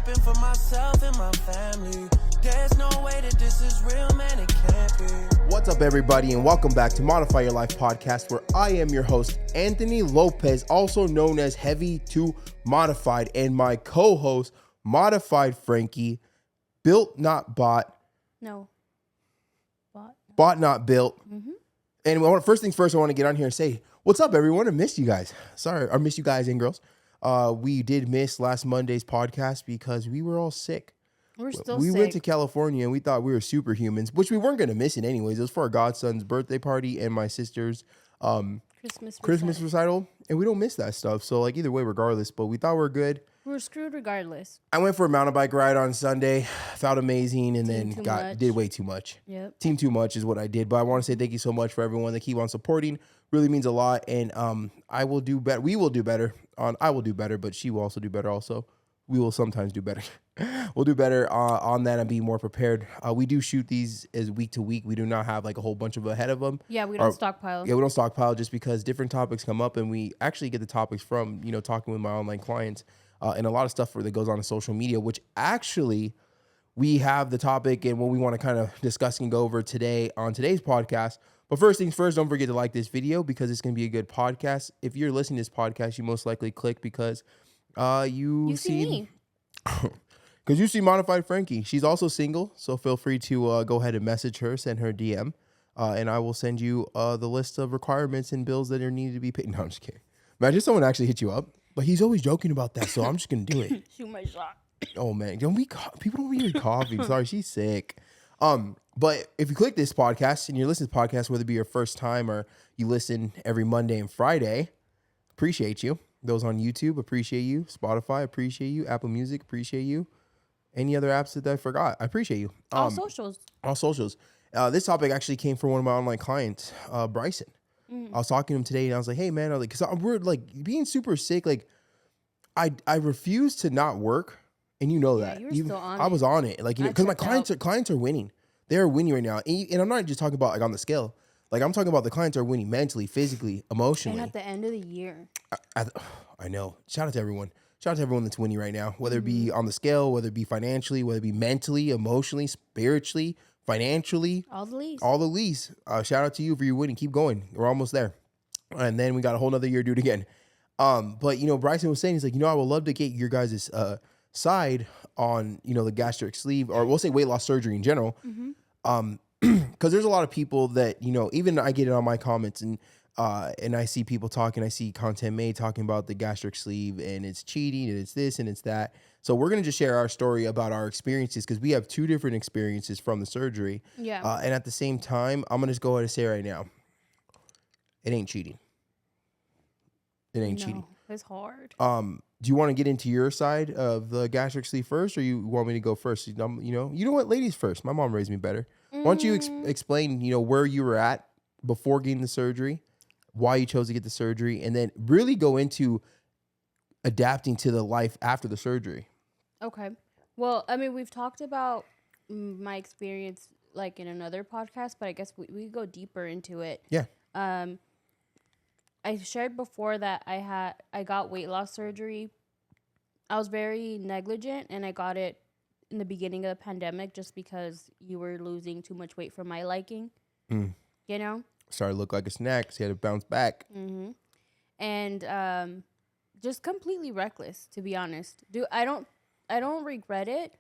happen for myself and my family. There's no way that this is real, man, it can't be. What's up, everybody, and welcome back to Modify Your Life podcast, where I am your host, Anthony Lopez, also known as Heavy to Modified, and my co-host, Modified Frankie, built not bought. No. Bought not built. Mm-hmm. And first things first, I want to get on here and say, what's up, everyone? I missed you guys. Sorry, I missed you guys and girls. We did miss last Monday's podcast because we were all sick. We went to California and we thought we were superhumans, which we weren't going to miss it anyways. It was for our godson's birthday party and my sister's Christmas recital. And we don't miss that stuff. So like either way, regardless, but we thought we were good. We were screwed regardless. I went for a mountain bike ride on Sunday, felt amazing, and did way too much. Yep. Team too much is what I did. But I want to say thank you so much for everyone that keep on supporting. Really means a lot. And I will do better. We will do better. I will do better, but she will also do better also. We will sometimes do better. We'll do better on that and be more prepared. We do shoot these as week to week. We do not have like a whole bunch of ahead of them. Yeah, we don't stockpile. Yeah, we don't stockpile just because different topics come up and we actually get the topics from, talking with my online clients and a lot of stuff that goes on in social media, which actually we have the topic and what we want to kind of discuss and go over today on today's podcast. But first things first, don't forget to like this video because it's going to be a good podcast. If you're listening to this podcast, you most likely click because you see me. Because you see Modified Frankie. She's also single, so feel free to go ahead and message her, send her a DM, and I will send you the list of requirements and bills that are needed to be paid. No, I'm just kidding. Imagine someone actually hit you up, but he's always joking about that, so I'm just going to do it. Shoot my shot. Oh, man. People don't be coughing. Sorry, she's sick. But if you click this podcast and you're listening to podcasts, whether it be your first time or you listen every Monday and Friday, appreciate you. Those on YouTube, appreciate you. Spotify, appreciate you. Apple Music, appreciate you. Any other apps that I forgot, I appreciate you. All socials. This topic actually came from one of my online clients, Bryson. I was talking to him today, and I was like, "Hey, man, because we're like being super sick. Like, I refuse to not work, and you know that. You were still on I was on it, like because my clients are winning. They're winning right now, and I'm not just talking about like on the scale. Like I'm talking about the clients are winning mentally, physically, emotionally. And at the end of the year, I know. Shout out to everyone. Shout out to everyone that's winning right now, whether it be on the scale, whether it be financially, whether it be mentally, emotionally, spiritually, financially. all the least. Shout out to you for your winning. Keep going. We're almost there. And then we got a whole nother year to do it again. But, Bryson was saying, he's like, I would love to get your guys' side on, the gastric sleeve, or we'll say weight loss surgery in general. Because there's a lot of people that, even I get it on my comments and I see people talking, I see content made talking about the gastric sleeve and it's cheating and it's this and it's that. So we're going to just share our story about our experiences because we have two different experiences from the surgery. Yeah. And at the same time, I'm going to just go ahead and say right now, it ain't cheating. It ain't cheating. It's hard. Do you want to get into your side of the gastric sleeve first or you want me to go first? You know what? Ladies first. My mom raised me better. Why don't you explain, where you were at before getting the surgery, why you chose to get the surgery, and then really go into adapting to the life after the surgery. Okay. Well, I mean, we've talked about my experience like in another podcast, but I guess we go deeper into it. Yeah. I shared before that I got weight loss surgery. I was very negligent, and I got it in the beginning of the pandemic just because you were losing too much weight for my liking. Started to look like a snack, so you had to bounce back. And just completely reckless, to be honest. I don't regret it,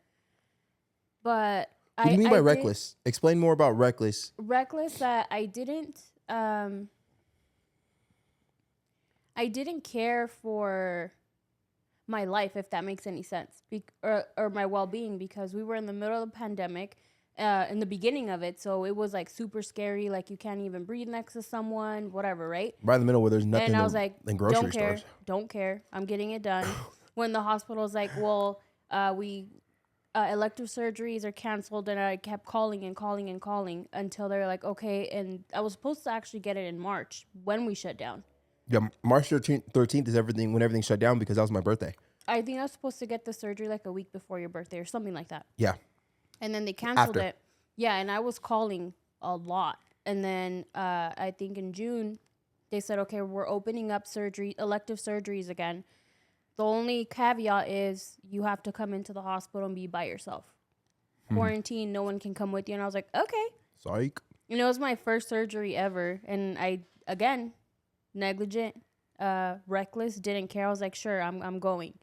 but What do you mean by reckless? Explain more about reckless. Reckless that I didn't care for my life, if that makes any sense, or my well-being, because we were in the middle of the pandemic, in the beginning of it, so it was like super scary, like you can't even breathe next to someone, whatever, right? Right in the middle where there's nothing. And I was like, in grocery stores. Don't care, I'm getting it done. When the hospital was like, well, elective surgeries are canceled, and I kept calling until they're like, okay, and I was supposed to actually get it in March when we shut down. Yeah, March 13th is when everything shut down because that was my birthday. I think I was supposed to get the surgery like a week before your birthday or something like that. Yeah. And then they canceled it. Yeah, and I was calling a lot. And then I think in June, they said, okay, we're opening up elective surgeries again. The only caveat is you have to come into the hospital and be by yourself. Quarantine, no one can come with you. And I was like, okay. Psych. And it was my first surgery ever. And I, again, negligent, reckless, didn't care. I was like, sure, I'm going.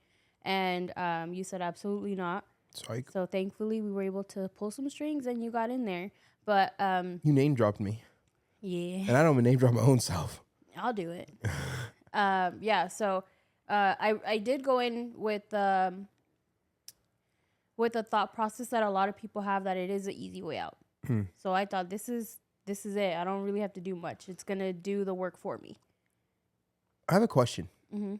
And you said absolutely not. Psych. So thankfully we were able to pull some strings and you got in there. But You name dropped me. yeah. And I don't even name drop my own self. I'll do it. Yeah, so I did go in with a thought process that a lot of people have, that it is an easy way out. So I thought this is it. I don't really have to do much. It's gonna do the work for me. I have a question. Mm-hmm.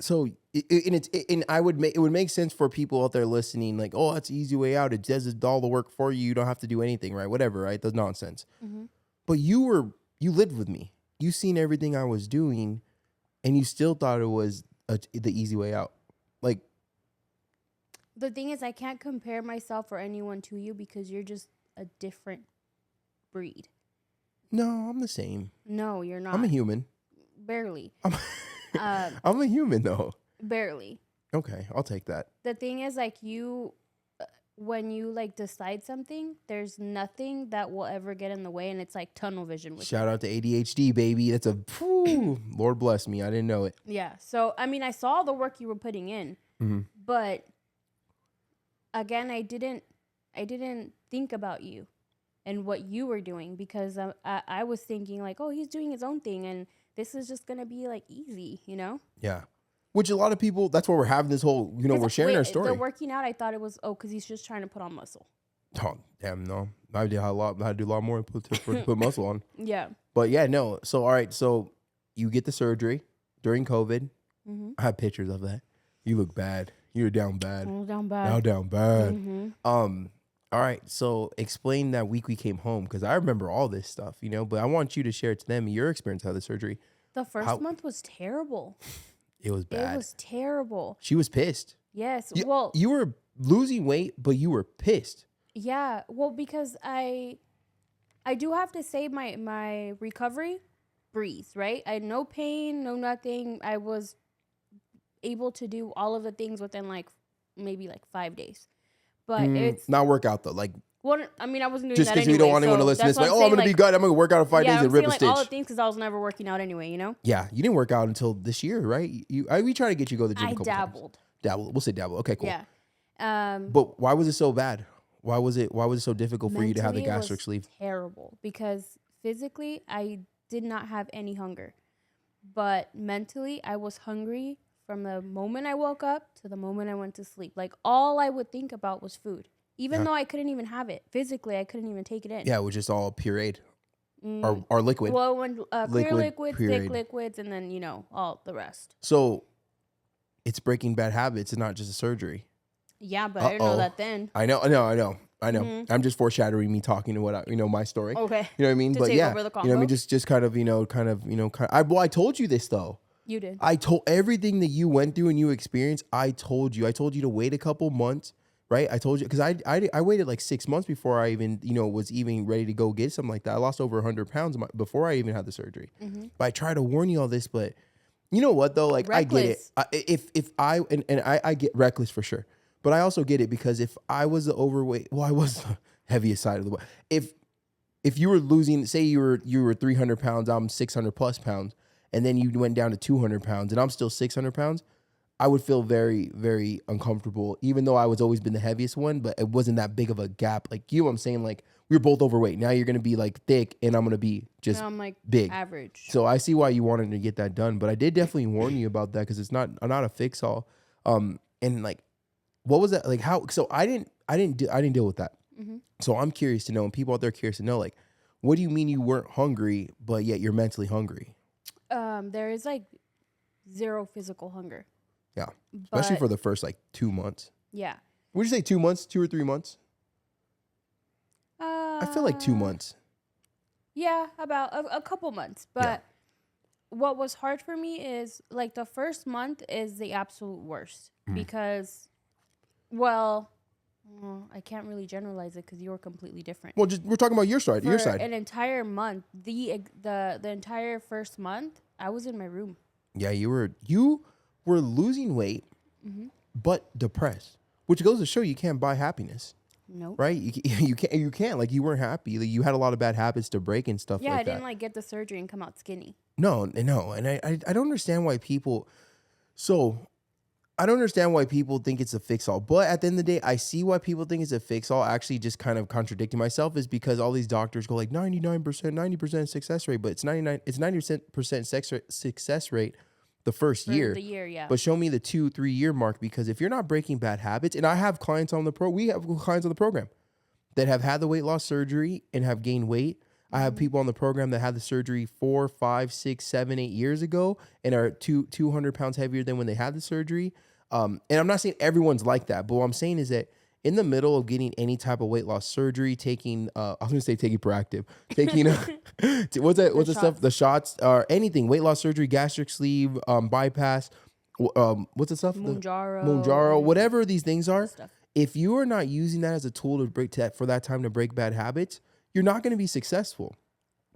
So, it would make sense for people out there listening, like, oh, that's an easy way out. It does all the work for you. You don't have to do anything, right? Whatever, right? That's nonsense. Mm-hmm. But you lived with me. You seen everything I was doing, and you still thought it was the easy way out. Like, The thing is, I can't compare myself or anyone to you because you're just a different breed. no, I'm the same. No, you're not. I'm a human. Barely. I'm a human, though. Barely. Okay, I'll take that. The thing is, like, you, when you like decide something, there's nothing that will ever get in the way, and it's like tunnel vision with Shout out to ADHD, baby. That's Lord bless me. I didn't know it. Yeah. So, I mean, I saw the work you were putting in, but again, I didn't think about you and what you were doing, because I was thinking like, oh, he's doing his own thing, and this is just going to be like easy, you know? Yeah. Which a lot of people, that's why we're having this whole, we're sharing our story. The working out, I thought it was, because he's just trying to put on muscle. Oh, damn, no. I did a lot. I had to do a lot more to put muscle on. Yeah. But yeah, no. So, all right. So you get the surgery during COVID. Mm-hmm. I have pictures of that. You look bad. You're down bad. Oh, down bad. Now down bad. Mm-hmm. All right. So explain that week we came home, because I remember all this stuff, but I want you to share it to them, your experience of the surgery. The first month was terrible. It was bad. It was terrible. She was pissed. Yes. You were losing weight, but you were pissed. Yeah. Well, because I do have to say my recovery breeze, right? I had no pain, no nothing. I was able to do all of the things within maybe 5 days. But it's not workout though. Like, well, I mean, I wasn't doing just that because anyway. we don't want anyone to listen to this, like, oh, I'm gonna be good. I'm gonna work out in 5 days and rip a stitch. All the things because I was never working out anyway, Yeah, you didn't work out until this year, right? We try to get you to go to the gym. I a couple dabbled. times. Dabbled. We'll say dabble. Okay, cool. Yeah. But why was it so bad? Why was it so difficult for you to have the Mentally, gastric sleeve? Terrible, because physically I did not have any hunger, but mentally I was hungry from the moment I woke up to the moment I went to sleep. Like, all I would think about was food, even though I couldn't even have it physically. I couldn't even take it in. Yeah, it was just all pureed or liquid. Well, when clear liquids, pureed. thick liquids, and then all the rest. So it's breaking bad habits and not just a surgery. Yeah, but I didn't know that then. I know. Mm-hmm. I'm just foreshadowing me talking to what my story. Okay. You know what I mean? To but take yeah, over the you know what I mean? Just kind of. I told you this though. You did. I told everything that you went through and you experienced. I told you to wait a couple months, right? I told you, because I waited like 6 months before I even was even ready to go get something like that. I lost over 100 pounds before I even had the surgery. Mm-hmm. But I tried to warn you all this, but you know what though? Like, reckless. I get it. If I get reckless for sure. But I also get it, because if I was the overweight, I was the heaviest side of the weight. If you were losing, say you were 300 pounds, I'm 600 plus pounds, and then you went down to 200 pounds, and I'm still 600 pounds, I would feel very, very uncomfortable, even though I was always been the heaviest one, but it wasn't that big of a gap. Like you, I'm saying, like, we were both overweight. Now you're going to be like thick, and I'm going to be just big. Average. So I see why you wanted to get that done, but I did definitely warn you about that, because it's not a fix all. And like, what was that? Like, how? So I didn't deal with that. Mm-hmm. So I'm curious to know, and people out there are curious to know, like, what do you mean you weren't hungry, but yet you're mentally hungry? There is like zero physical hunger. Yeah, especially for the first 2 months. Yeah. Would you say 2 months, 2 or 3 months? I feel like 2 months. Yeah, about a couple months. But what was hard for me is like the first month is the absolute worst because, I can't really generalize it because you're completely different. Well, we're talking about your side. For an entire month, the entire first month, I was in my room. Yeah, you we're losing weight, but depressed, which goes to show you can't buy happiness. Nope. Right? You can't. Like, you weren't happy. Like, you had a lot of bad habits to break and stuff Yeah, like I didn't that. like get the surgery and come out skinny. No. And I don't understand why people, I don't understand why people think it's a fix-all. But at the end of the day, I see why people think it's a fix-all. Actually, just kind of contradicting myself is because all these doctors go like 99%, 90% success rate, but it's 90% success rate the first For year. the year, yeah. But show me the 2-3 year mark, because if you're not breaking bad habits, and I have clients on the we have clients on the program that have had the weight loss surgery and have gained weight. I have people on the program that had the surgery 4, 5, 6, 7, 8 years ago and are 200 pounds heavier than when they had the surgery. And I'm not saying everyone's like that, but what I'm saying is that in the middle of getting any type of weight loss surgery, taking, I was going to say taking Proactive, taking, what's the stuff, the shots, or anything, weight loss surgery, gastric sleeve, bypass, what's the stuff? Mounjaro, whatever these things are. If you are not using that as a tool to break for that time to break bad habits, you're not going to be successful,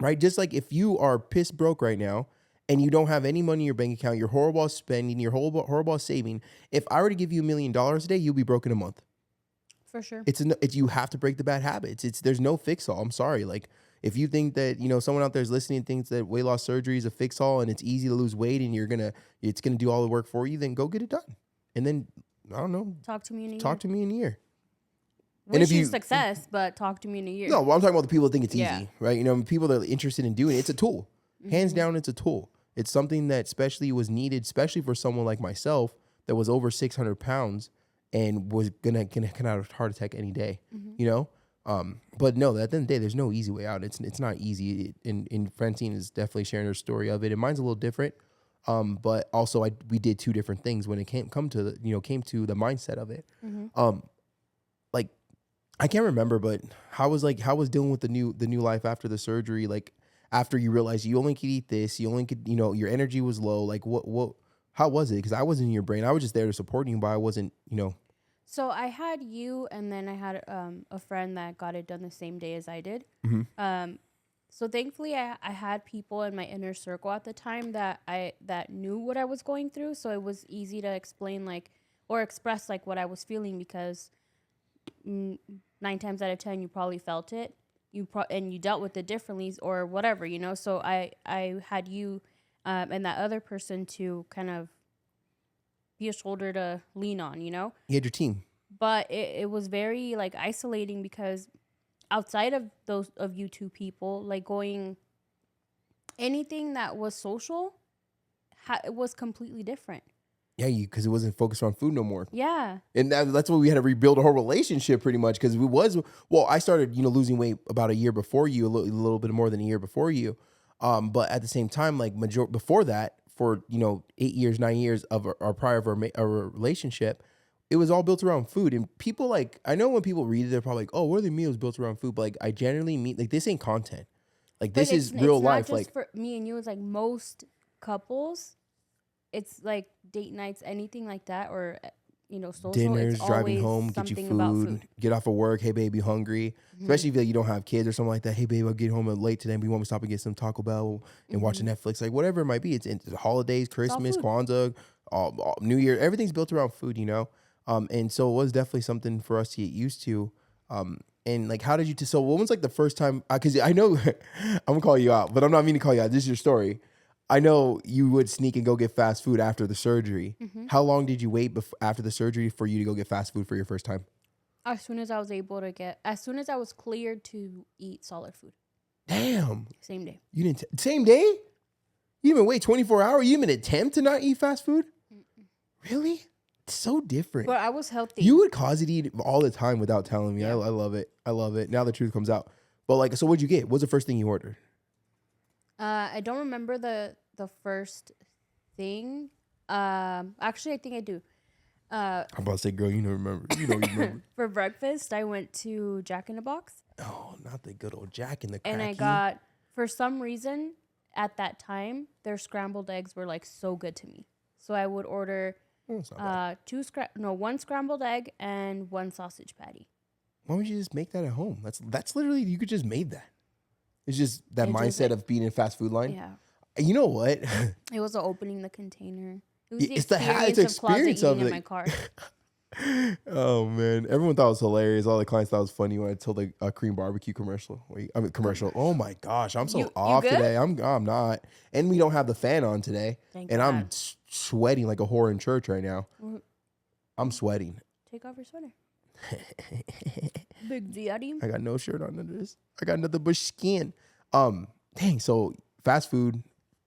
right? Just like if you are piss broke right now and you don't have any money in your bank account, you're horrible at spending, you're horrible at saving. If I were to give you $1 million a day, you'll be broke in a month. For sure. It's you have to break the bad habits. There's no fix all. I'm sorry. Like, if you think that, someone out there is listening and thinks that weight loss surgery is a fix all and it's easy to lose weight and it's gonna do all the work for you, then go get it done. And then, I don't know. Talk to me in a year. Talk to me in a year. Wish you success, but talk to me in a year. No, well, I'm talking about the people that think it's easy, right? People that are interested in doing it. It's a tool. Hands down, it's a tool. It's something that especially was needed, especially for someone like myself that was over 600 pounds and was gonna come out of a heart attack any day, But no, at the end of the day, there's no easy way out. It's not easy. And Francine is definitely sharing her story of it, and mine's a little different. But also we did two different things when it came to the mindset of it. Like, I can't remember, but how was dealing with the new life after the surgery? Like, after you realized you only could eat this, you only could, your energy was low. Like, how was it? Because I wasn't in your brain. I was just there to support you, but I wasn't, So I had you, and then I had a friend that got it done the same day as I did. So thankfully, I had people in my inner circle at the time that knew what I was going through. So it was easy to explain or express what I was feeling, because 9 times out of 10 you probably felt it. And you dealt with it differently or whatever, So I had you and that other person to kind of be a shoulder to lean on, You had your team. But it was very isolating, because outside of you two people, going anything that was social, it was completely different. Yeah, because it wasn't focused on food no more. Yeah. And that's why we had to rebuild a whole relationship pretty much, because I started, losing weight about a year before you, a little bit more than a year before you. But at the same time, before that, for, 8 years, 9 years of our prior of our relationship, it was all built around food. And people I know when people read it, they're probably like, oh, what are the meals built around food? But I generally mean, this ain't content. This is real life. Not just for me and you, it's most couples, it's date nights, anything like that, or social. Dinners, it's driving home, get you food, get off of work. Hey, baby, hungry. Especially if you don't have kids or something like that. Hey, babe, I'll get home late today. We want to stop and get some Taco Bell and watch Netflix, whatever it might be. It's the holidays, Christmas, Kwanzaa, New Year. Everything's built around food, And so it was definitely something for us to get used to. And how did you? So when was the first time? Because I know I'm gonna call you out, but I'm not meaning to call you out. This is your story. I know you would sneak and go get fast food after the surgery. How long did you wait after the surgery for you to go get fast food for your first time? As soon as I was cleared to eat solid food. Damn. Same day. You didn't same day? You didn't wait 24 hours? You didn't attempt to not eat fast food? Really? It's so different. But I was healthy. You would cause it to eat all the time without telling me. Yeah. I love it. I love it. Now the truth comes out. But so what'd you get? What's the first thing you ordered? I don't remember the first thing. Actually, I think I do. I'm about to say, girl, you don't remember. You remember. For breakfast, I went to Jack in the Box. Oh, not the good old Jack in the Cracky. And I got, for some reason, at that time, their scrambled eggs were so good to me. So I would order one scrambled egg and 1 sausage patty. Why would you just make that at home? That's literally, you could just made that. It's just that mindset of being in fast food line. Yeah. You know what? It was opening the container. It was the It's the experience, it's of closet experience of eating in it. my car. Oh man, everyone thought it was hilarious. All the clients thought it was funny when I told a cream barbecue commercial. Commercial. Oh my gosh, I'm so You off good? today. I'm not, and we don't have the fan on today, Thank and I'm God. sweating like a whore in church right now. Mhm. I'm sweating. Take off your sweater. Big daddy. I got no shirt on under this. I got nothing but skin. Dang. So fast food,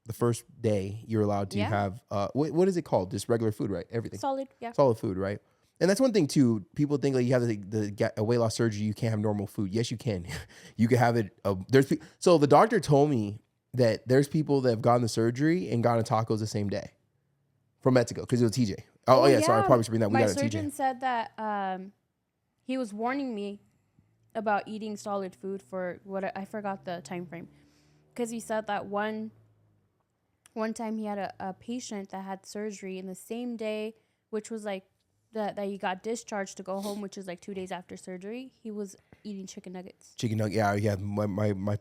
the first day you're allowed to Yeah. have what is it called? Just regular food, right? Everything. Solid. Yeah. Solid food, right? And that's one thing too. People think like you have a weight loss surgery, you can't have normal food. Yes, you can. You can have it. So the doctor told me that there's people that have gotten the surgery and gotten tacos the same day from Mexico because it was TJ. Oh yeah, sorry, I probably should bring that. We My got it, surgeon TJ. said that he was warning me about eating solid food for I forgot the time frame, because he said that one time he had a patient that had surgery in the same day, which was like that he got discharged to go home, which is like 2 days after surgery. He was eating chicken nuggets. Chicken nugget. Yeah. My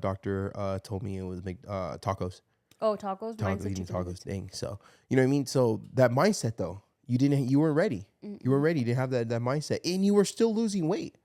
doctor told me it was make tacos. Oh, tacos. Mine said Eating chicken tacos. nuggets. Dang. So you know what I mean. So that mindset though, you weren't ready. You weren't ready to have that mindset, and you were still losing weight,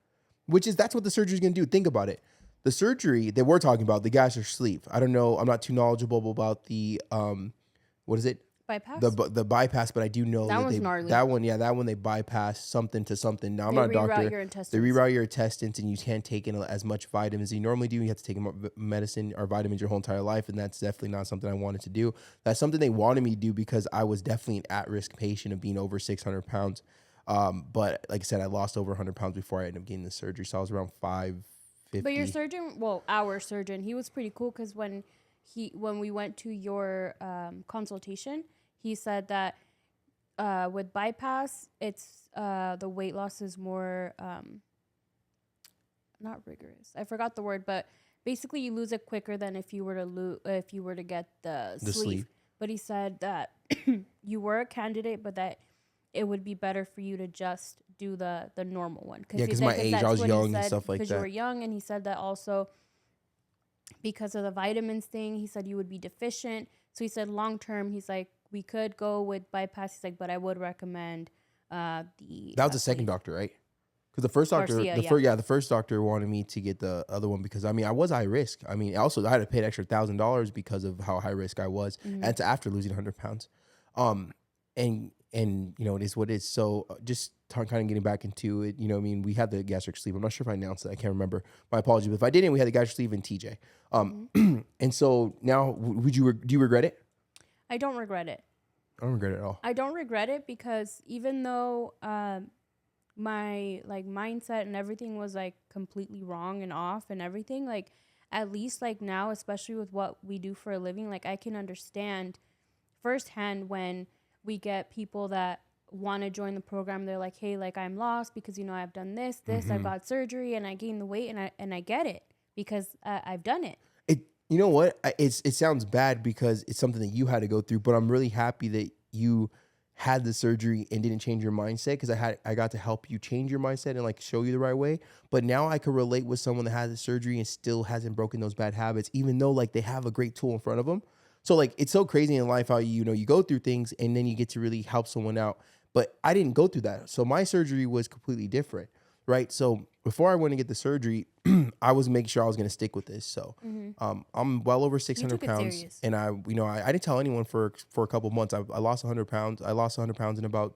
that's what the surgery is going to do. Think about it. The surgery that we're talking about, the gastric sleeve. I don't know. I'm not too knowledgeable about the what is it? Bypass. The bypass, but I do know That one's gnarly. That one they bypass something to something. Now I'm They not a doctor. reroute your intestines. They reroute your intestines, and you can't take in as much vitamins as you normally do. You have to take medicine or vitamins your whole entire life, and that's definitely not something I wanted to do. That's something they wanted me to do because I was definitely an at-risk patient of being over 600 pounds. But like I said, I lost over 100 pounds before I ended up getting the surgery, so I was around 550. But your surgeon, our surgeon, he was pretty cool because when we went to your consultation, he said that with bypass, it's the weight loss is more not rigorous. I forgot the word, but basically you lose it quicker than if you were to get the sleeve. But he said that you were a candidate, but that it would be better for you to just do the normal one. Yeah, because my age, I was young and stuff like that. Because you were young, and he said that also because of the vitamins thing, he said you would be deficient. So he said long term, he's like, we could go with bypass. He's like, but I would recommend That was the second doctor, right? Because the first doctor, the first doctor wanted me to get the other one because I was high risk. I had to pay an extra $1,000 because of how high risk I was, and it's after losing 100 pounds. And it is what it is. So just kind of getting back into it, we had the gastric sleeve. I'm not sure if I announced it. I can't remember. My apologies. But if I didn't, we had the gastric sleeve and TJ. And so now, do you regret it? I don't regret it. I don't regret it at all. I don't regret it because even though my mindset and everything was completely wrong and off and everything, at least now, especially with what we do for a living, I can understand firsthand when we get people that want to join the program. They're like, hey, I'm lost because I've done this, I've got surgery and I gained the weight, and I get it because I've done it. You know what? It sounds bad because it's something that you had to go through, but I'm really happy that you had the surgery and didn't change your mindset because I got to help you change your mindset and show you the right way. But now I could relate with someone that had the surgery and still hasn't broken those bad habits, even though they have a great tool in front of them. So it's so crazy in life how you go through things and then you get to really help someone out. But I didn't go through that. So my surgery was completely different, right? So before I went to get the surgery, I was making sure I was going to stick with this. So I'm well over 600 pounds. And I didn't tell anyone for a couple of months. I lost 100 pounds. I lost 100 pounds in about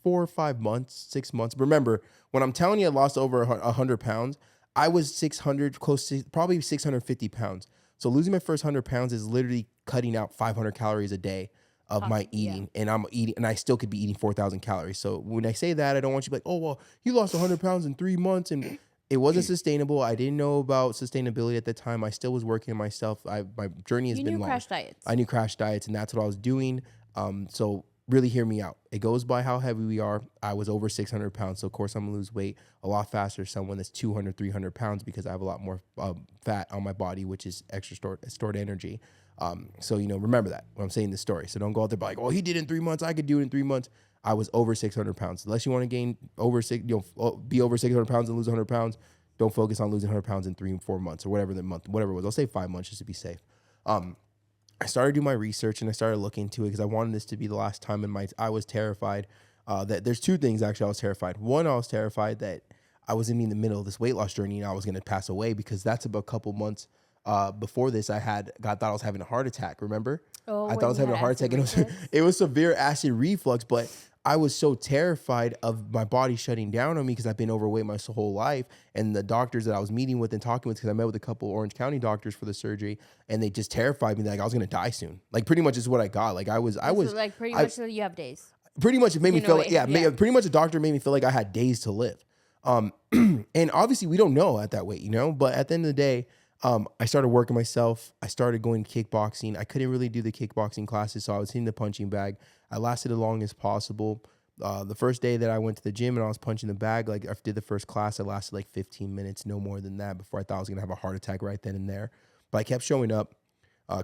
4 or 5 months, 6 months. But remember, when I'm telling you I lost over 100 pounds, I was 600, close to probably 650 pounds. So losing my first 100 pounds is literally cutting out 500 calories a day of my eating. Yeah. And I'm eating, and I still could be eating 4,000 calories. So when I say that, I don't want you to be like, oh, well, you lost 100 pounds in 3 months. And it wasn't sustainable. I didn't know about sustainability at the time. I still was working on myself. My journey has been long. You knew crash diets. I knew crash diets, and that's what I was doing. So really hear me out. It goes by how heavy we are. I was over 600 pounds. So of course I'm going to lose weight a lot faster than someone that's 200, 300 pounds because I have a lot more fat on my body, which is extra stored energy. So, remember that when I'm saying this story. So don't go out there like, oh, he did it in 3 months. I could do it in 3 months. I was over 600 pounds. Unless you want to gain be over 600 pounds and lose 100 pounds, don't focus on losing 100 pounds in 3 and 4 months or whatever it was. I'll say 5 months just to be safe. I started doing my research and I started looking into it because I wanted this to be the last time in my. I was terrified that there's two things actually. I was terrified. One, I was terrified that I was in the middle of this weight loss journey and I was going to pass away because that's about a couple months before this. Thought I was having a heart attack. Remember? Oh, I thought I was having a heart attack and it was severe acid reflux, but I was so terrified of my body shutting down on me because I've been overweight my whole life. And the doctors that I was meeting with and talking with, because I met with a couple Orange County doctors for the surgery, and they just terrified me like I was gonna die soon. Like pretty much is what I got. Like I was like pretty much you have days. Pretty much it made me feel like pretty much the doctor made me feel like I had days to live. And obviously we don't know at that weight, you know. But at the end of the day, I started working myself. I started going to kickboxing. I couldn't really do the kickboxing classes, so I was hitting the punching bag. I lasted as long as possible. The first day that I went to the gym and I was punching the bag, like I did the first class, I lasted like 15 minutes, no more than that, before I thought I was gonna have a heart attack right then and there. But I kept showing up,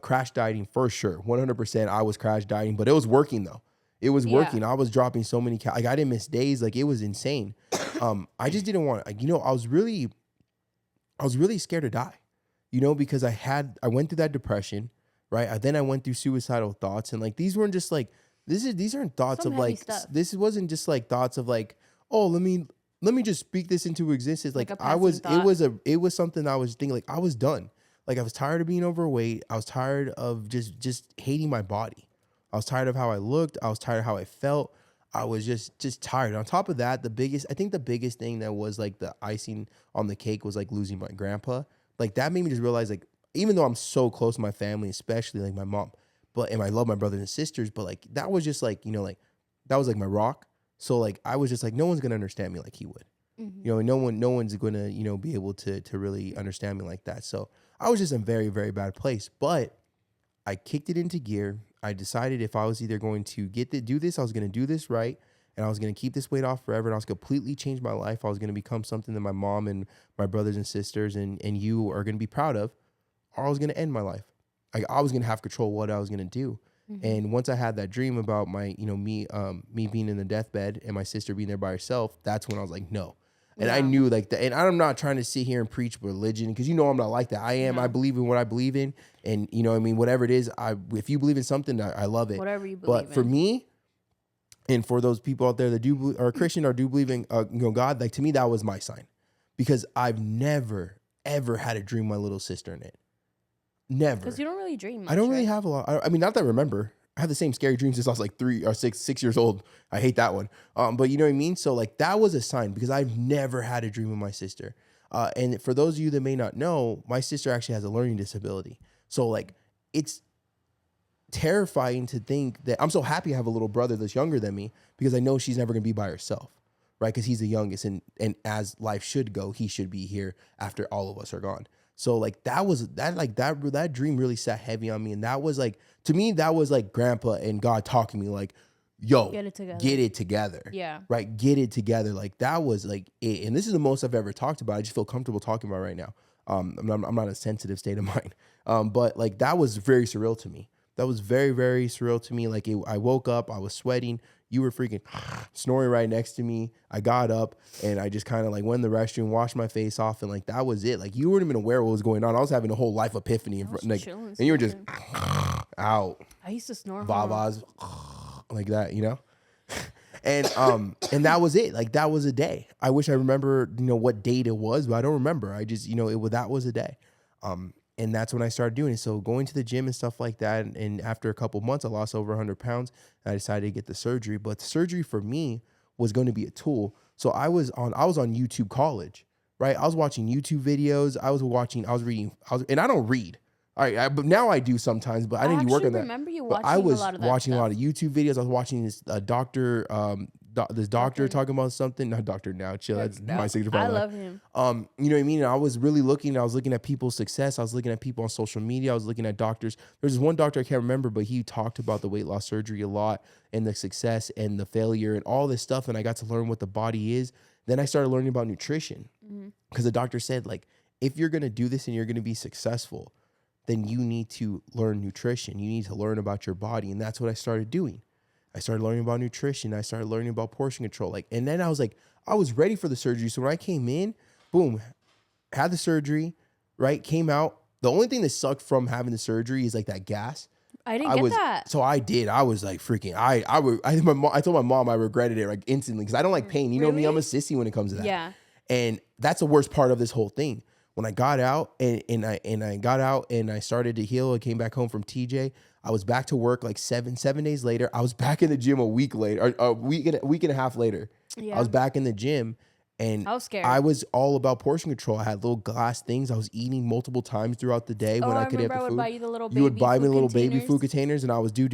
crash dieting for sure, 100%. I was crash dieting, but it was working though. It was working. I was dropping so many like I didn't miss days, like it was insane. I just didn't want, like, you know, I was really scared to die, you know, because I went through that depression, right? Then I went through suicidal thoughts, and like these weren't just like. These aren't thoughts of like stuff. This wasn't just like thoughts of like, oh, let me just speak this into existence. Like it was something I was thinking, like I was done. Like I was tired of being overweight. I was tired of just hating my body. I was tired of how I looked. I was tired of how I felt. I was just tired. On top of that, the biggest thing that was like the icing on the cake was like losing my grandpa. Like that made me just realize, like, even though I'm so close to my family, especially like my mom, and I love my brothers and sisters, but like that was just like, you know, like that was like my rock. So like I was just like, no one's gonna understand me like he would. Mm-hmm. You know, no one's gonna, you know, be able to really understand me like that. So I was just in a very, very bad place. But I kicked it into gear. I decided if I was either going to do this, I was gonna do this right, and I was gonna keep this weight off forever, and I was completely change my life. I was gonna become something that my mom and my brothers and sisters and you are gonna be proud of, or I was gonna end my life. Like I was gonna have control of what I was gonna do. Mm-hmm. And once I had that dream about my, you know, me being in the deathbed and my sister being there by herself, that's when I was like, no. And I knew like that. And I'm not trying to sit here and preach religion because, you know, I'm not like that. I am. No. I believe in what I believe in, and you know, I mean, whatever it is, if you believe in something, I love it. Whatever you believe in. But for me, and for those people out there that are Christian or do believe in, you know, God, like to me, that was my sign, because I've never ever had a dream my little sister in it. Never. Because you don't really dream much, I don't really have a lot. I mean, not that I remember. I had the same scary dreams since I was like 3 or 6 years old. I hate that one. But you know what I mean? So like that was a sign, because I've never had a dream of my sister. And for those of you that may not know, my sister actually has a learning disability. So like it's terrifying to think that I'm so happy I have a little brother that's younger than me, because I know she's never going to be by herself, right? Because he's the youngest, and as life should go, he should be here after all of us are gone. So like that dream really sat heavy on me. And that was like, to me, that was like grandpa and God talking to me like, yo, get it together. Yeah. Right. Get it together. Like that was like it. And this is the most I've ever talked about. I just feel comfortable talking about it right now. I'm not in a sensitive state of mind. But like that was very surreal to me. That was very, very surreal to me. Like I woke up, I was sweating. You were freaking snoring right next to me. I got up and I just kind of like went in the restroom, washed my face off, and like that was it. Like you weren't even aware of what was going on. I was having a whole life epiphany, and you were just out. I used to snore. Vavas like that, you know. And that was it. Like that was a day. I wish I remember, you know, what date it was, but I don't remember. I just, you know, that was a day. And that's when I started doing it. So going to the gym and stuff like that. And after a couple months, I lost over 100 pounds. And I decided to get the surgery. But the surgery for me was going to be a tool. So I was on YouTube College, right? I was watching YouTube videos. And I don't read. All right, but now I do sometimes, but I didn't work on that. I remember you watching I was a lot of that watching stuff. a lot of YouTube videos. I was watching this doctor talking about something. Not doctor now, chill. That's my signature. I love him. You know what I mean? And I was really looking. I was looking at people's success. I was looking at people on social media. I was looking at doctors. There's this one doctor I can't remember, but he talked about the weight loss surgery a lot, and the success and the failure and all this stuff. And I got to learn what the body is. Then I started learning about nutrition, because the doctor said, like, if you're gonna do this and you're gonna be successful, then you need to learn nutrition. You need to learn about your body. And that's what I started doing. I started learning about nutrition. I started learning about portion control. And then I was ready for the surgery. So when I came in, boom, had the surgery, right? Came out. The only thing that sucked from having the surgery is like that gas. I didn't get that. So I did. I was like freaking. I told my mom I regretted it like instantly because I don't like pain. You know me, I'm a sissy when it comes to that. Yeah. And that's the worst part of this whole thing. When I got out and I got out and I started to heal, I came back home from TJ. I was back to work like 7 days later. I was back in the gym a week later, or a week and a half later. Yeah. I was back in the gym. And I was scared. I was all about portion control. I had little glass things. I was eating multiple times throughout the day when I could have the food. I would buy you the little baby You would buy me little baby containers. food containers, and I was do.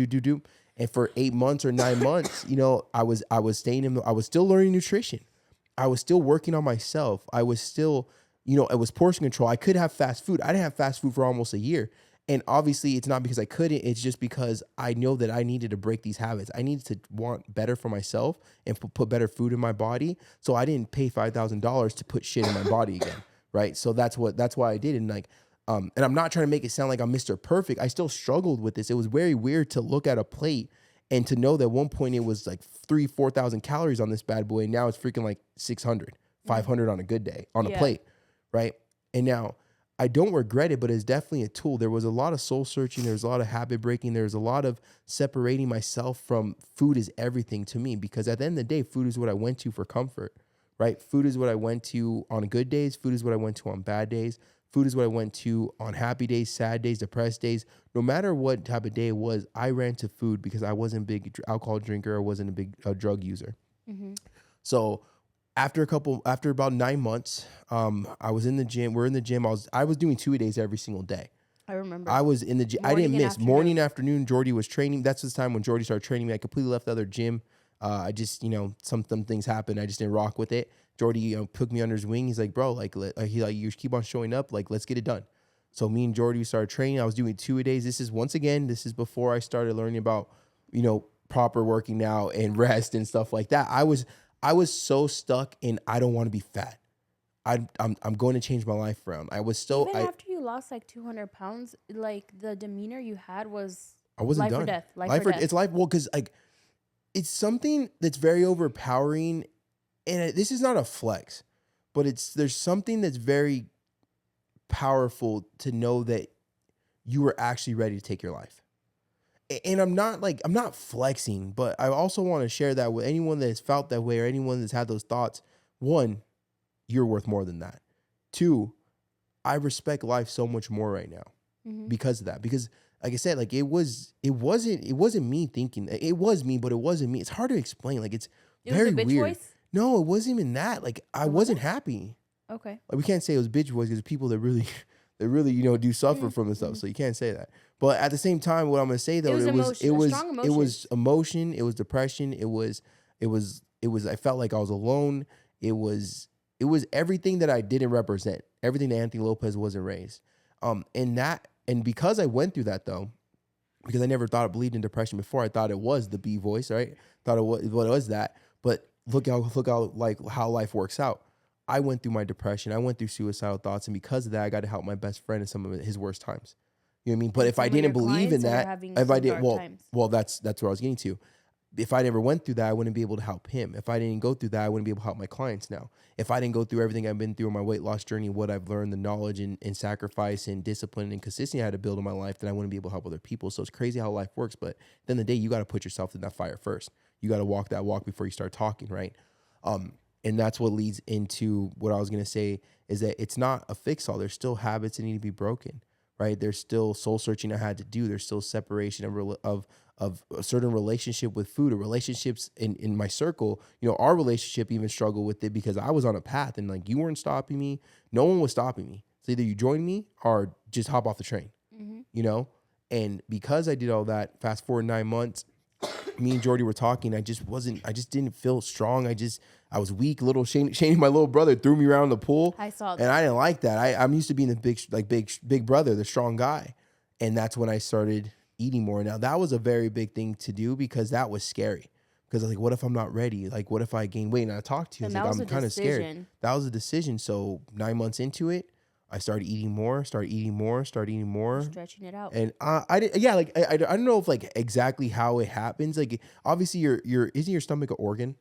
And for 8 months or 9 months, you know, I was still learning nutrition. I was still working on myself. I was still, you know, it was portion control. I could have fast food. I didn't have fast food for almost a year. And obviously it's not because I couldn't, it's just because I know that I needed to break these habits. I needed to want better for myself and put better food in my body. So I didn't pay $5,000 to put shit in my body again. Right. So that's why I did it. And like, and I'm not trying to make it sound like I'm Mr. Perfect. I still struggled with this. It was very weird to look at a plate and to know that at one point it was like 4,000 calories on this bad boy. And now it's freaking like 600, 500 on a good day on a plate. Right. And now, I don't regret it, but it's definitely a tool. There was a lot of soul searching. There was a lot of habit breaking. There was a lot of separating myself from food is everything to me, because at the end of the day, food is what I went to for comfort, right? Food is what I went to on good days. Food is what I went to on bad days. Food is what I went to on happy days, sad days, depressed days. No matter what type of day it was, I ran to food because I wasn't a big alcohol drinker. I wasn't a big drug user. Mm-hmm. So after about 9 months, I was in the gym. We're in the gym. I was doing 2-a-days every single day. I remember. I was in the gym. I didn't miss morning, afternoon. Jordy was training. That's the time when Jordy started training me. I completely left the other gym. I just, you know, some things happened. I just didn't rock with it. Jordy, you know, took me under his wing. He's like, bro, like you keep on showing up. Like, let's get it done. So me and Jordy started training. I was doing 2-a-days. This is before I started learning about, you know, proper working out and rest and stuff like that. I was so stuck in I don't want to be fat. I'm going to change my life around. I was so even after you lost like 200 pounds, like the demeanor you had was I wasn't life done. Or death. Life or death. It's life. Well, because like it's something that's very overpowering, and this is not a flex, but there's something that's very powerful to know that you were actually ready to take your life. And I'm not flexing, but I also want to share that with anyone that has felt that way or anyone that's had those thoughts. 1, you're worth more than that. 2, I respect life so much more right now because of that. Because like I said, like it wasn't me thinking. It was me, but it wasn't me. It's hard to explain. Like it very was a bitch weird. Voice? No, it wasn't even that. Like I wasn't happy. Okay. Like we can't say it was bitch voice because people that really, you know, do suffer from this stuff. So you can't say that. But at the same time, what I'm gonna say though, it was emotion, it was depression, it was. I felt like I was alone. It was everything that I didn't represent, everything that Anthony Lopez wasn't raised. And because I went through that though, because I never thought I believed in depression before, I thought it was the B voice, right? Thought it was that. But look how like how life works out. I went through my depression. I went through suicidal thoughts, and because of that, I got to help my best friend in some of his worst times. You know what I mean? But if I didn't believe in that, if I did, well, that's where I was getting to. If I never went through that, I wouldn't be able to help him. If I didn't go through that, I wouldn't be able to help my clients now. If I didn't go through everything I've been through on my weight loss journey, what I've learned, the knowledge and sacrifice and discipline and consistency I had to build in my life, then I wouldn't be able to help other people. So it's crazy how life works. But at the end of the day, you got to put yourself in that fire first. You got to walk that walk before you start talking, right? And that's what leads into what I was going to say is that it's not a fix-all. There's still habits that need to be broken, right? There's still soul searching I had to do. There's still separation of a certain relationship with food or relationships in my circle. You know, our relationship even struggled with it because I was on a path and like you weren't stopping me. No one was stopping me. So either you join me or just hop off the train, you know? And because I did all that, fast forward 9 months, me and Jordy were talking. I just didn't feel strong. I was weak. Little Shane, my little brother, threw me around the pool. I saw that. And I didn't like that. I'm used to being the big brother, the strong guy. And that's when I started eating more. Now that was a very big thing to do because that was scary. Because I was like, what if I'm not ready? Like, what if I gain weight? And I talked to you. I was like, I'm kind of scared. That was a decision. So 9 months into it, I started eating more. Stretching it out. And I don't know if like exactly how it happens. Like obviously isn't your stomach an organ?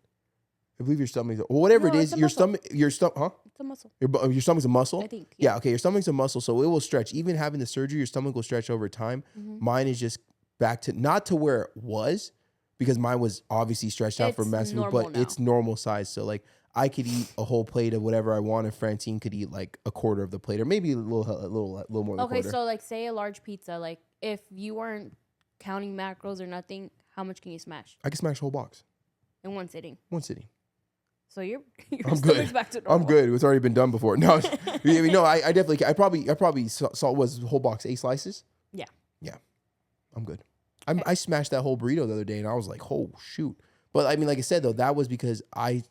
I believe your stomach, or whatever it is, your stomach, huh? It's a muscle. Your stomach's a muscle? I think. Yeah, okay, your stomach's a muscle, so it will stretch. Even having the surgery, your stomach will stretch over time. Mine is just back to not to where it was, because mine was obviously stretched out for It's massive, normal but now. it's normal size. So like I could eat a whole plate of whatever I want, and Francine could eat like a quarter of the plate, or maybe a little more than a Okay, quarter. so like say a large pizza, like if you weren't counting macros or nothing, how much can you smash I can smash a whole box, in one sitting? one sitting. So your I'm stomach's good. back to normal. I'm good. It's already been done before. No, no, I definitely, I probably saw was whole box 8 slices. Yeah. Yeah, I'm good. I smashed that whole burrito the other day, and I was like, oh shoot. But I mean, like I said though, that was because I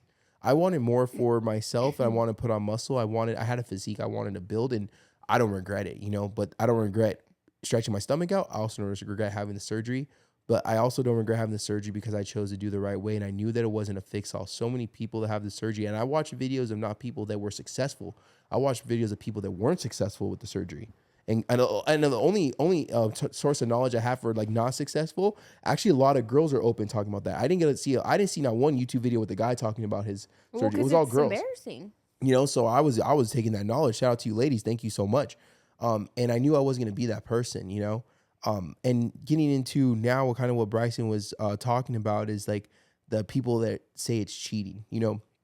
wanted more for myself. And I wanted to put on muscle. I had a physique I wanted to build, and I don't regret it, but I don't regret stretching my stomach out. I also don't regret having the surgery. But I also don't regret having the surgery because I chose to do the right way. And I knew that it wasn't a fix-all. So many people that have the surgery, and I watch videos of not people that were successful. I watch videos of people that weren't successful with the surgery. And the only source of knowledge I have for like not successful, actually a lot of girls are open talking about that. I didn't see not one YouTube video with a guy talking about his surgery. It was all girls. Embarrassing. So I was taking that knowledge. Shout out to you ladies. Thank you so much. And I knew I wasn't going to be that person, and getting into now what Bryson was talking about is like the people that say it's cheating.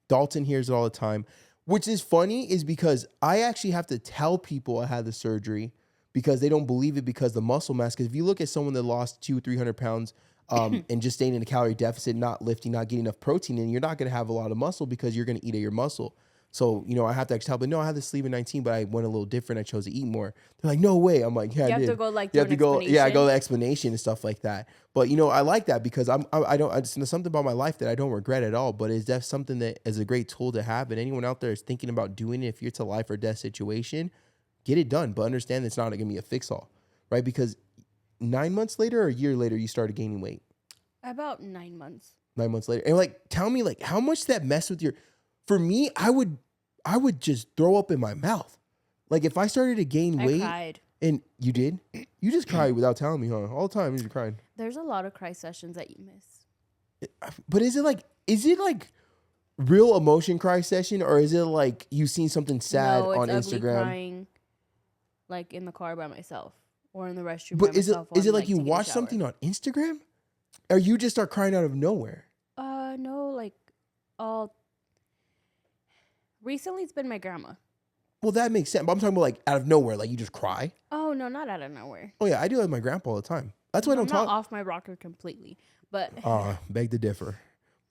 Dalton hears it all the time, which is funny is because I actually have to tell people I had the surgery because they don't believe it because the muscle mass. Because if you look at someone that lost 200-300 pounds and just staying in a calorie deficit, not lifting, not getting enough protein in, you're not going to have a lot of muscle because you're going to eat at your muscle. So, I have to actually tell, but no, I had the sleeve in 19, but I went a little different. I chose to eat more. They're like, no way. I'm like, yeah, You I have did. to go like You have to go, explanation. I go the explanation and stuff like that. But I like that because it's something about my life that I don't regret at all. But it's just something that is a great tool to have. And anyone out there is thinking about doing it, if it's a life or death situation, get it done. But understand it's not going to be a fix all, right? Because 9 months later or a year later, you started gaining weight. About 9 months. 9 months later, and like, tell me like how much that mess with your. For me, I would just throw up in my mouth. Like if I started to gain weight. I cried. And you did? You just cried without telling me, huh? All the time you're crying. There's a lot of cry sessions that you miss. But is it like real emotion cry session, or is it like you seen something sad on ugly Instagram? Crying, like in the car by myself or in the restroom. But by is it myself is while it I'm, like you taking a watch shower. something on Instagram? Or you just start crying out of nowhere? No, like all. Recently, it's been my grandma. Well, that makes sense. But I'm talking about like out of nowhere, like you just cry. Oh no, not out of nowhere. Oh yeah, I do that with my grandpa all the time. That's why I don't I'm talk. not off my rocker completely, but Beg to differ.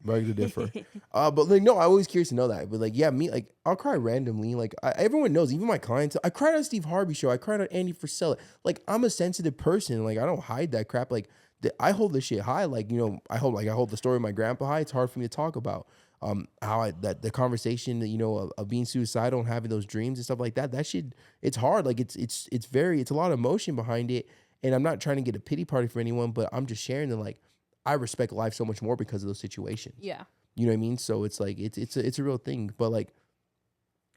Beg to differ. But like, no, I'm always curious to know that. But like, yeah, me, like, I'll cry randomly. Like, everyone knows, even my clients. I cried on Steve Harvey show. I cried on Andy Frisella. Like, I'm a sensitive person. Like, I don't hide that crap. Like, I hold this shit high. Like, I hold the story of my grandpa high. It's hard for me to talk about. How the conversation, of being suicidal and having those dreams and stuff like that. That shit, it's hard. Like, it's a lot of emotion behind it. And I'm not trying to get a pity party for anyone, but I'm just sharing that, like, I respect life so much more because of those situations. yeah. You know what I mean? So it's like, it's a real thing. But like,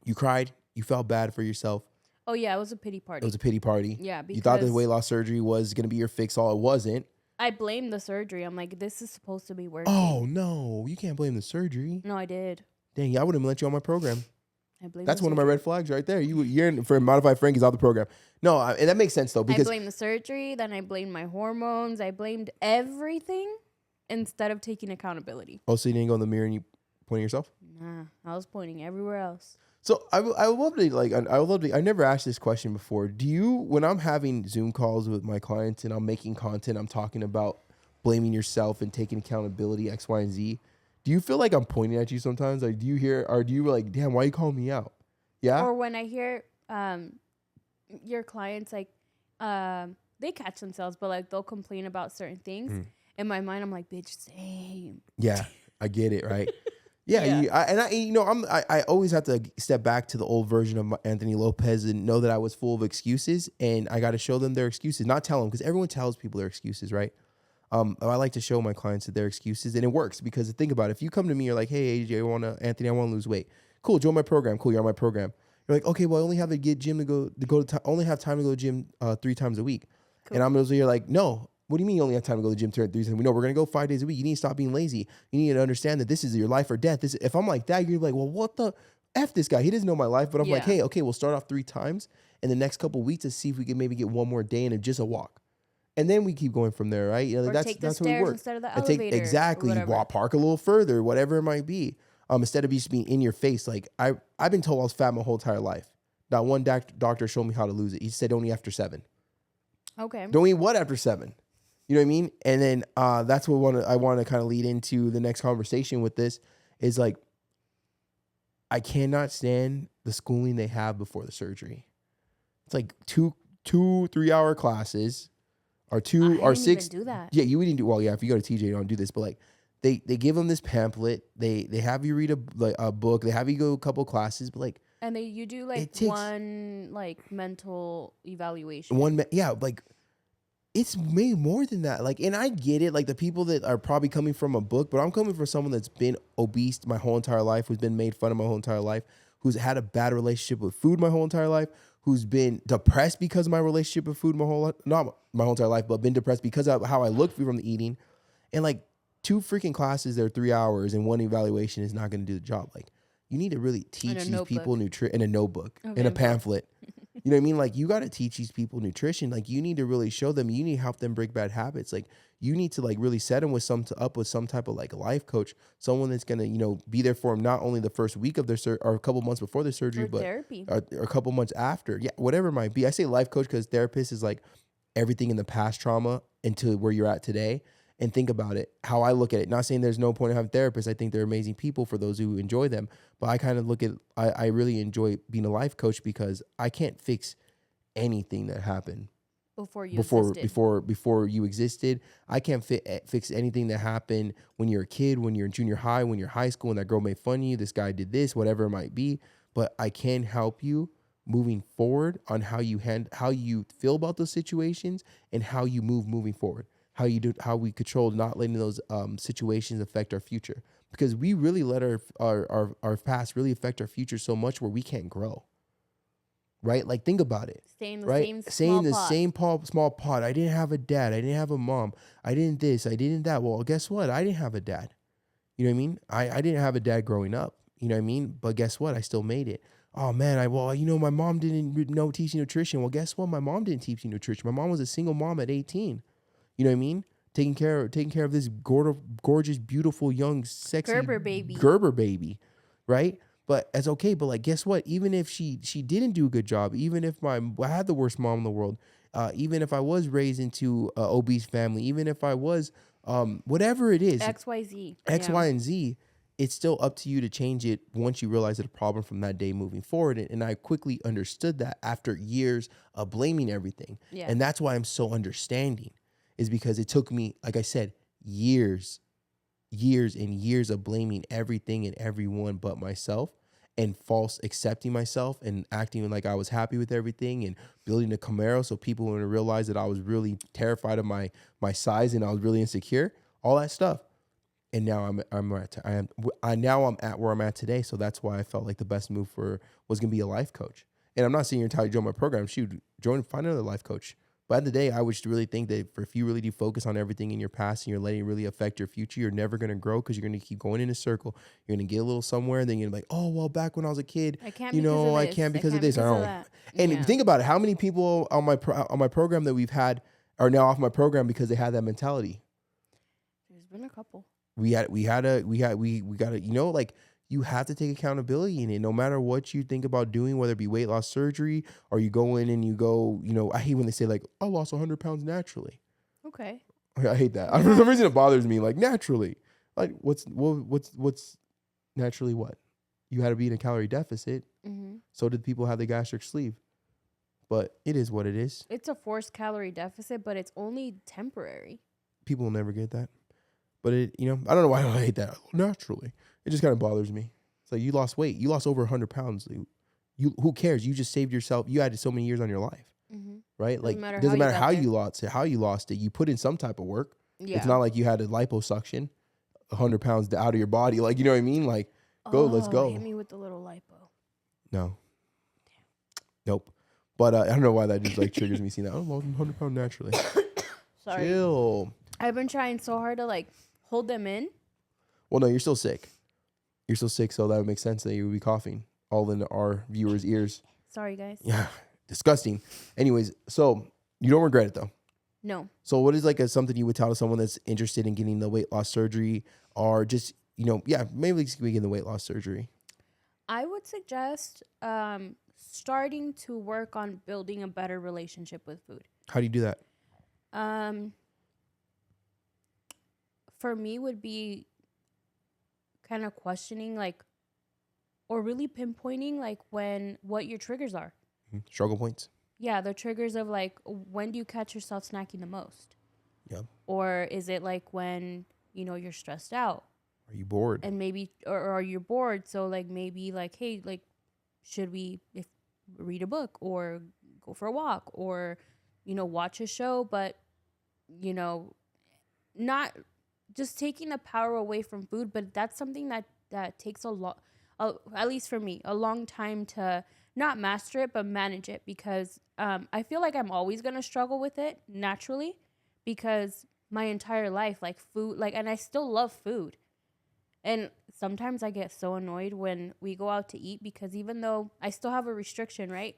you cried, you felt bad for yourself. Oh yeah, it was a pity party. It was a pity party. Yeah, because you thought the weight loss surgery was going to be your fix all. It wasn't. I blamed the surgery. I'm like, this is supposed to be working. Oh no, you can't blame the surgery. No, I did. Dang, I wouldn't let you on my program. I blamed. That's the one of my surgery. red flags right there. You're for Modified Frankie's out the program. No, and that makes sense though, I because blamed the surgery. Then I blamed my hormones. I blamed everything instead of taking accountability. oh, so you didn't go in the mirror and you pointing yourself. Nah, I was pointing everywhere else. So I would love to I never asked this question before. Do you, when I'm having Zoom calls with my clients and I'm making content, I'm talking about blaming yourself and taking accountability, X, Y, and Z, do you feel like I'm pointing at you sometimes? Like, do you hear, or do you like, damn, why you calling me out? Yeah. Or when I hear your clients, like, they catch themselves, but like they'll complain about certain things. In my mind, I'm like, bitch, same. Yeah, I get it, right? Yeah, Yeah. I always have to step back to the old version of Anthony Lopez and know that I was full of excuses, and I got to show them their excuses, not tell them, because everyone tells people their excuses, right? I like to show my clients that their excuses, and it works because think about it. If you come to me, you're like, hey, AJ, Anthony, I want to lose weight. Cool, join my program. Cool, you're on my program. You're like, okay, well, I only have to get gym only have time to go to gym 3 times a week. Cool. And I'm usually like, no. What do you mean you only have time to go to the gym 3 times a week? No, we're going to go 5 days a week. You need to stop being lazy. You need to understand that this is your life or death. If I'm like that, you're like, well, what the F this guy? He doesn't know my life. But I'm like, hey, okay, we'll start off 3 times in the next couple of weeks to see if we can maybe get one more day in just a walk. And then we keep going from there, right? You know, Or that's take the that's how we stairs work. instead of the And take elevator. exactly Or whatever. park a little further, whatever it might be. Instead of just being in your face. Like I've been told I was fat my whole entire life. Not one doctor showed me how to lose it. He said only after 7. Okay. Don't eat what after 7? You know what I mean? And then that's what I want to kind of lead into the next conversation with this is like, I cannot stand the schooling they have before the surgery. It's like 2-3 hour classes or 2 or 6. Even do that. Yeah, you wouldn't do, well, yeah, if you go to TJ, you don't do this, but like they give them this pamphlet. They have you read a book. They have you go a couple classes, but like, And you do like one like mental evaluation. Like it's way more than that. Like, and I get it. Like the people that are probably coming from a book, but I'm coming from someone that's been obese my whole entire life, who's been made fun of my whole entire life, who's had a bad relationship with food my whole entire life, who's been depressed because of my relationship with food not my whole entire life, but been depressed because of how I look from the eating. And like 2 freaking classes, they're 3 hours, and 1 evaluation is not going to do the job. Like, you need to really teach these people nutrition in a notebook, in a pamphlet. You know what I mean? Like, you got to teach these people nutrition. Like, you need to really show them. You need to help them break bad habits. Like, you need to like really set them with some type of like life coach, someone that's gonna be there for them not only the first week of their or a couple months before their surgery, but therapy, or a couple months after. Yeah, whatever it might be. I say life coach because therapist is like everything in the past trauma into where you're at today. And think about it, how I look at it. Not saying there's no point in having therapists. I think they're amazing people for those who enjoy them. But I kind of look at, I really enjoy being a life coach because I can't fix anything that happened before you existed. I can't fix anything that happened when you're a kid, when you're in junior high, when you're high school, when that girl made fun of you, this guy did this, whatever it might be. But I can help you moving forward on how you feel about those situations and how you moving forward. How we control not letting those situations affect our future, because we really let our past really affect our future so much where we can't grow. Right? Like, think about it. Stay in the right? Same small pot. I didn't have a dad. I didn't have a mom. I didn't this. I didn't that. Well, guess what? I didn't have a dad. You know what I mean? I didn't have a dad growing up. You know what I mean? But guess what? I still made it. Oh man, my mom didn't know teaching nutrition. Well, guess what? My mom didn't teach me nutrition. My mom was a single mom at 18. You know what I mean? Taking care of this gorgeous, beautiful, young, sexy Gerber baby, right? But it's okay. But like, guess what? Even if she didn't do a good job, even if I had the worst mom in the world, even if I was raised into an obese family, even if I was whatever it is, X, Y, Z, Y, and Z, it's still up to you to change it once you realize it's a problem from that day moving forward. And I quickly understood that after years of blaming everything. Yeah. And that's why I'm so understanding. Is because it took me, like I said, years and years of blaming everything and everyone but myself, and false accepting myself and acting like I was happy with everything, and building a Camaro so people wouldn't realize that I was really terrified of my size and I was really insecure, all that stuff. And now I'm at where I'm at today. So that's why I felt like the best move was gonna be a life coach. And I'm not saying you're entitled to join my program. Find another life coach. But at the day, I would just really think that if you really do focus on everything in your past and you're letting it really affect your future, you're never going to grow, because you're going to keep going in a circle. You're going to get a little somewhere, and then you're like, oh, well, back when I was a kid, I can't because of this. And think about it. How many people on my program that we've had are now off my program because they had that mentality? There's been a couple. We got to, like, you have to take accountability in it, no matter what you think about doing, whether it be weight loss surgery or you go in and you go, I hate when they say like, I lost 100 pounds naturally. Okay. I hate that. For some reason it bothers me, like, naturally. Like, what's naturally what? You had to be in a calorie deficit. Mm-hmm. So did people have the gastric sleeve. But it is what it is. It's a forced calorie deficit, but it's only temporary. People will never get that. But I don't know why I hate that. Naturally. It just kind of bothers me. It's like, you lost weight. You lost over 100 pounds. Who cares? You just saved yourself. You added so many years on your life, right? Like, doesn't matter how you lost it. You put in some type of work. Yeah. It's not like you had a liposuction, 100 pounds out of your body. Like, you know what I mean? Like, let's go. Hit me with the little lipo. No. Damn. Nope. But I don't know why that just like triggers me seeing that. I lost 100 pounds naturally. Sorry. Chill. I've been trying so hard to like hold them in. Well, no, you're still sick. So that would make sense that you would be coughing all in our viewers' ears. Sorry, guys. Yeah, disgusting. Anyways, so you don't regret it though? No. So what is like something you would tell to someone that's interested in getting the weight loss surgery, or just, maybe getting the weight loss surgery? I would suggest starting to work on building a better relationship with food. How do you do that? For me would be kind of questioning or really pinpointing what your triggers are. Struggle points. Yeah, the triggers of when do you catch yourself snacking the most? Yeah. Or is it when, you're stressed out? Are you bored? And maybe, or you're bored. So maybe hey, should we read a book or go for a walk or, watch a show, but, not just taking the power away from food. But that's something that takes a lot, at least for me, a long time to not master it, but manage it, because I feel like I'm always going to struggle with it naturally, because my entire life, food, and I still love food. And sometimes I get so annoyed when we go out to eat, because even though I still have a restriction, right?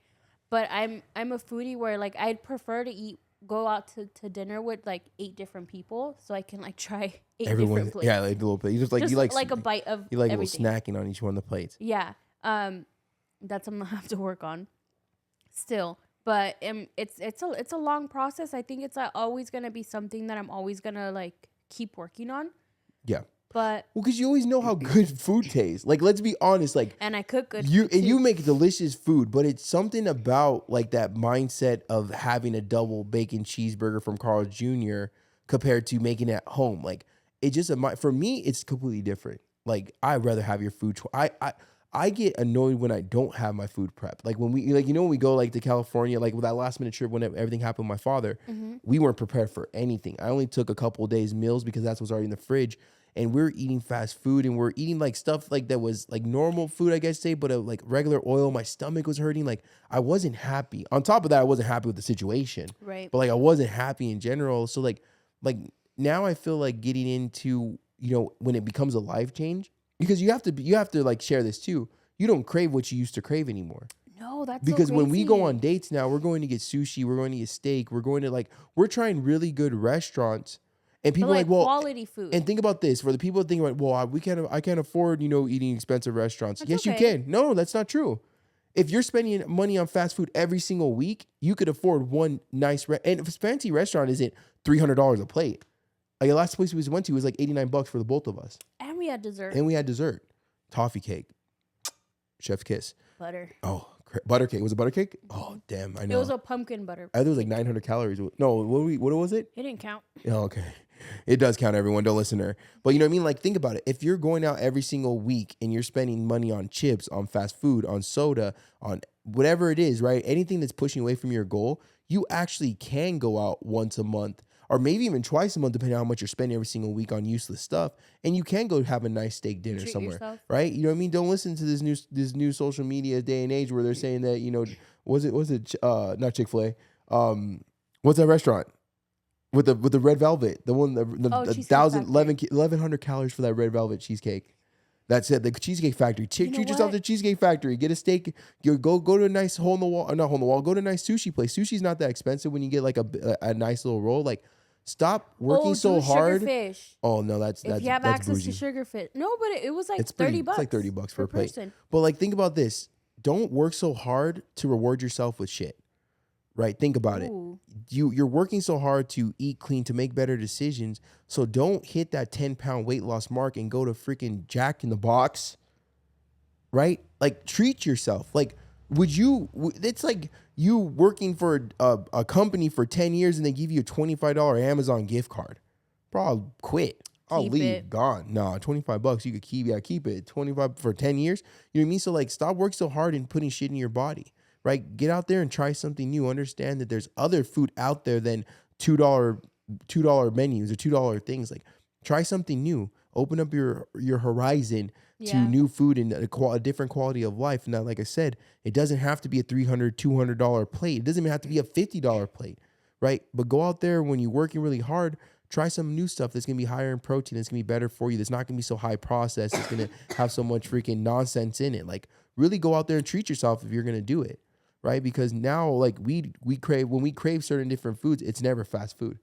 But I'm a foodie where I'd prefer to go out to dinner with 8 different people, so I can try 8 different plates. Yeah, a little bit. You just you like a bite of you like everything. a little snacking on each one of the plates. Yeah. That's something I have to work on still. But it's a long process. I think it's always gonna be something that I'm always gonna keep working on. Yeah. But because you always know how good food tastes. Let's be honest. And I cook good. You food and too. you make delicious food, but it's something about that mindset of having a double bacon cheeseburger from Carl's Jr. compared to making it at home. It just for me, it's completely different. I'd rather have your food. I get annoyed when I don't have my food prep. When we when we go to California, with that last minute trip when everything happened with my father, we weren't prepared for anything. I only took a couple of days meals because that's what's already in the fridge. And we're eating fast food, and we're eating stuff that was normal food, I guess say, but regular oil. My stomach was hurting. I wasn't happy. On top of that, I wasn't happy with the situation. Right. But I wasn't happy in general. So now I feel getting into, when it becomes a life change, because you have to share this too. You don't crave what you used to crave anymore. No, that's because so when we go crazy. on dates now, we're going to get sushi, we're going to get steak, we're going to we're trying really good restaurants. And people But well, quality food. And think about this, for the people that think well, I can't afford, eating expensive restaurants. That's yes, okay. you can. No, that's not true. If you're spending money on fast food every single week, you could afford one nice and if a fancy restaurant isn't $300 a plate. The last place we went to was $89 for the both of us. And we had dessert. And we had dessert. Toffee cake. Chef's kiss. Butter. Oh, butter cake. Was it butter cake? Oh, damn. I know. It was a pumpkin butter. I think it was 900 calories. No, what was it? It didn't count. Oh, okay. It does count, everyone. Don't listen to her. But you know what I mean? Think about it. If you're going out every single week and you're spending money on chips, on fast food, on soda, on whatever it is, right? Anything that's pushing away from your goal, you actually can go out once a month or maybe even twice a month, depending on how much you're spending every single week on useless stuff. And you can go have a nice steak dinner Treat somewhere, yourself. right? You know what I mean? Don't listen to this new social media day and age where they're saying that, was it not Chick-fil-A? What's that restaurant? With the red velvet, the one, the 1,100 calories for that red velvet cheesecake. That's it. The Cheesecake Factory. Treat yourself to the Cheesecake Factory. Get a steak. Go to a nice hole in the wall. Not hole in the wall. Go to a nice sushi place. Sushi's not that expensive when you get a nice little roll. Stop working so hard. Sugarfish. Oh no, that's if you have that's access bougie. to sugarfish. No, but it was It's $30. It's like $30 for a plate. person. But think about this. Don't work so hard to reward yourself with shit. Right? Think about Ooh. it. You're working so hard to eat clean, to make better decisions. So don't hit that 10-pound weight loss mark and go to freaking Jack in the Box. Right? Treat yourself. It's like you working for a company for 10 years and they give you a $25 Amazon gift card. Bro, I'll quit. I'll Keep leave. it. Gone. Nah, $25 you could keep. Yeah, keep it. 25 for 10 years. You know what I mean? So stop working so hard and putting shit in your body. Right? Get out there and try something new. Understand that there's other food out there than $2 menus or $2 things. Try something new. Open up your horizon to new food and a different quality of life. Now, like I said, it doesn't have to be a $300, $200 plate. It doesn't even have to be a $50 plate, right? But go out there when you're working really hard, try some new stuff that's going to be higher in protein. That's going to be better for you. That's not going to be so high processed. It's going to have so much freaking nonsense in it. Really go out there and treat yourself if you're going to do it. right? Because now, like, we crave, when we crave certain different foods, it's never fast food.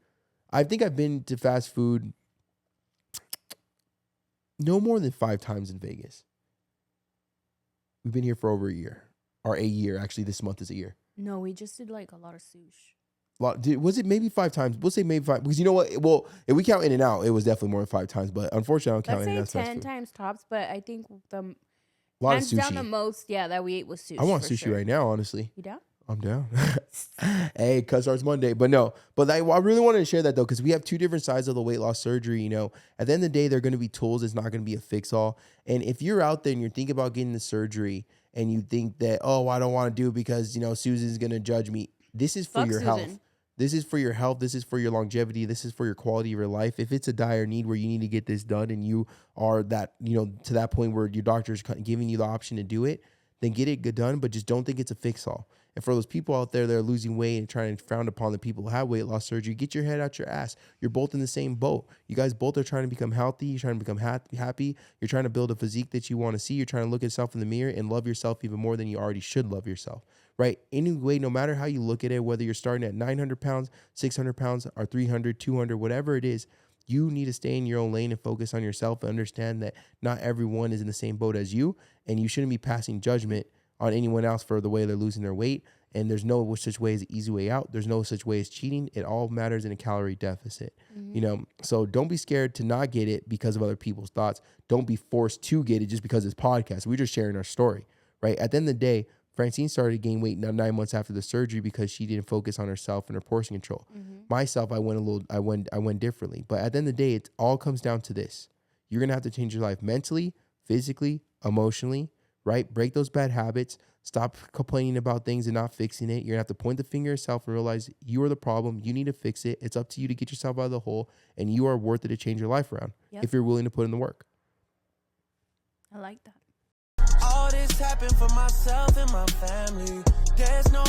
I think I've been to fast food no more than 5 times in Vegas. We've been here for over a year. Or a year. Actually, this month is a year. No, we just did like a lot of sushi. Was it maybe 5 times? We'll say maybe 5. Because you know what? Well, if we count In-N-Out, it was definitely more than 5 times. But unfortunately, I don't count In-N-Out. Let's say 10 times tops. But I think the a lot hands of down sushi. the most, that we ate was sushi. I want for sushi sure. right now, honestly. You down? I'm down. Hey, cuz starts Monday. But no. But I really wanted to share that, though, because we have 2 different sides of the weight loss surgery. You know, at the end of the day, they're going to be tools. It's not going to be a fix-all. And if you're out there and you're thinking about getting the surgery and you think that, oh, I don't want to do it because, you know, Susan's going to judge me. This is for Fuck your Susan. health. This is for your health. This is for your longevity. This is for your quality of your life. If it's a dire need where you need to get this done and you are that, you know, to that point where your doctor's giving you the option to do it, then get it done, but just don't think it's a fix-all. And for those people out there that are losing weight and trying to frown upon the people who have weight loss surgery, get your head out your ass. You're both in the same boat. You guys both are trying to become healthy. You're trying to become happy. You're trying to build a physique that you want to see. You're trying to look at yourself in the mirror and love yourself even more than you already should love yourself, right? Anyway, no matter how you look at it, whether you're starting at 900 pounds, 600 pounds, or 300, 200, whatever it is, you need to stay in your own lane and focus on yourself and understand that not everyone is in the same boat as you, and you shouldn't be passing judgment on anyone else for the way they're losing their weight. And there's no such way as an easy way out. There's no such way as cheating. It all matters in a calorie deficit, you know? So don't be scared to not get it because of other people's thoughts. Don't be forced to get it just because it's podcast. We're just sharing our story, right? At the end of the day, Francine started to gain weight 9 months after the surgery because she didn't focus on herself and her portion control. Myself, I went differently. But at the end of the day, it all comes down to this. You're going to have to change your life mentally, physically, emotionally, right? Break those bad habits. Stop complaining about things and not fixing it. You're going to have to point the finger at yourself and realize you are the problem. You need to fix it. It's up to you to get yourself out of the hole, and you are worth it to change your life around if you're willing to put in the work. I like that. All this happened for myself and my family. There's no